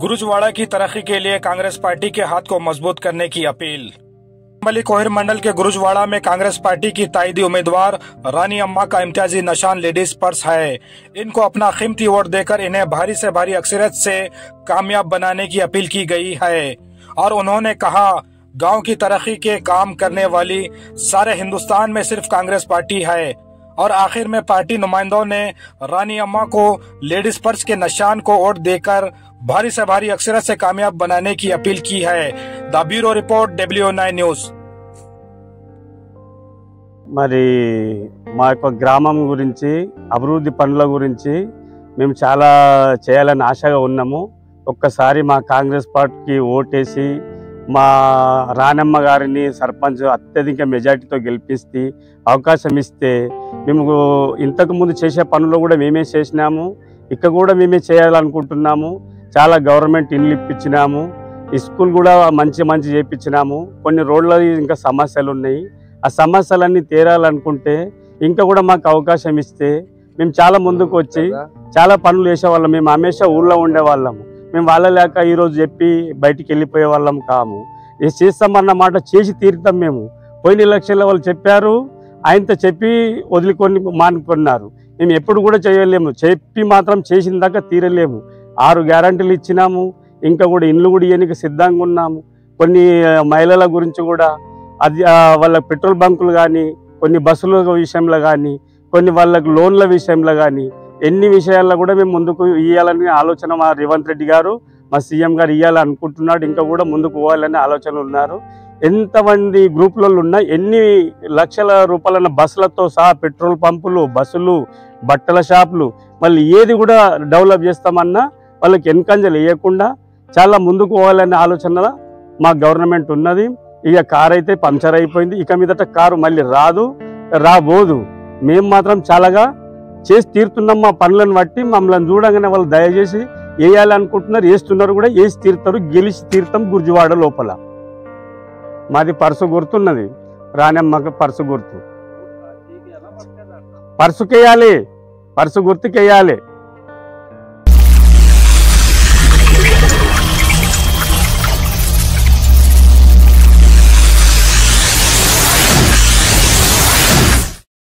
गुरुजवाड़ा की तरक्की के लिए कांग्रेस पार्टी के हाथ को मजबूत करने की अपील। मलिक कोहिर मंडल के गुरुजवाड़ा में कांग्रेस पार्टी की ताईदी उम्मीदवार रानी अम्मा का इम्तियाजी निशान लेडीज पर्स है। इनको अपना कीमती वोट देकर इन्हें भारी से भारी अक्सरियत से कामयाब बनाने की अपील की गई है और उन्होंने कहा, गांव की तरक्की के काम करने वाली सारे हिंदुस्तान में सिर्फ कांग्रेस पार्टी है। और आखिर में पार्टी नुमाइंदों ने रानी अम्मा को लेडीज पर्स के निशान को वोट देकर भारी से भारी अक्सरियत से कामयाब बनाने की अपील की है। The bureau report WO9 news. మరి మా యొక్క గ్రామం గురించి అభివృద్ధి పనుల గురించి మేము చాలా చేయాలని ఆశగా ఉన్నాము। ఒక్కసారి మా కాంగ్రెస్ పార్టీకి ఓటేసి మా రానమ్మ గారిని సర్పంచ్ అత్యధిక మెజార్టీతో గెలిపిస్తే అవకాశం ఇస్తే మేము ఇంతకు ముందు చేసే పనులు కూడా మేమే చేసినాము, ఇక్కడ కూడా మేమే చేయాలనుకుంటున్నాము। చాలా గవర్నమెంట్ ఇల్లు ఇప్పించినాము, స్కూల్ కూడా మంచి చేయించినాము। కొన్ని రోడ్ల ఇంకా సమస్యలు ఉన్నాయి, ఆ సమస్యలన్నీ తీరాలనుకుంటే ఇంకా కూడా మాకు అవకాశం ఇస్తే మేము చాలా ముందుకు వచ్చి చాలా పనులు చేసేవాళ్ళం। మేము హమేషా ఊళ్ళో ఉండేవాళ్ళము, మేము వాళ్ళ లేక ఈరోజు చెప్పి బయటికి వెళ్ళిపోయే వాళ్ళం కాము। ఇది చేస్తామన్న మాట చేసి తీరుతాం। మేము పోయిన ఎలక్షన్లో వాళ్ళు చెప్పారు, ఆయనతో చెప్పి వదిలికొని మానుకున్నారు। మేము ఎప్పుడు కూడా చేయలేము, చెప్పి మాత్రం చేసిన దాకా తీరలేము। 6 గ్యారంటీలు ఇచ్చినాము, ఇంకా కూడా ఇండ్లు కూడా ఇవ్వడానికి సిద్ధంగా ఉన్నాము। కొన్ని మహిళల గురించి కూడా అది వాళ్ళ పెట్రోల్ బంకులు కానీ, కొన్ని బస్సుల విషయంలో కానీ, కొన్ని వాళ్ళకు లోన్ల విషయంలో కానీ, ఎన్ని విషయాల్లో కూడా మేము ముందుకు ఇవ్వాలని ఆలోచన మా రేవంత్ రెడ్డి గారు, మా సీఎం గారు ఇవ్వాలనుకుంటున్నాడు। ఇంకా కూడా ముందుకు పోవాలని ఆలోచన ఉన్నారు। ఎంతమంది గ్రూపులలో ఉన్నా ఎన్ని లక్షల రూపాయల బస్సులతో సహా పెట్రోల్ పంపులు, బస్సులు, బట్టల షాపులు, మళ్ళీ ఏది కూడా డెవలప్ చేస్తామన్నా వాళ్ళకి వెనకంజలు వేయకుండా చాలా ముందుకు పోవాలనే ఆలోచన మా గవర్నమెంట్ ఉన్నది। ఇక కారు అయితే పంక్చర్ అయిపోయింది, ఇక మీదట కారు మళ్ళీ రాబోదు। మేము మాత్రం చాలాగా చేసి తీరుతున్నాం। మా పనులను బట్టి మమ్మల్ని చూడగానే వాళ్ళు దయచేసి వేయాలనుకుంటున్నారు, వేస్తున్నారు కూడా, వేసి తీరుతారు, గెలిచి తీరుతాం। గురుజవాడ లోపల మాది పర్సు గుర్తున్నది, రానమ్మకి పర్సు గుర్తు, పర్సుకేయాలి, పర్సు గుర్తుకేయాలి।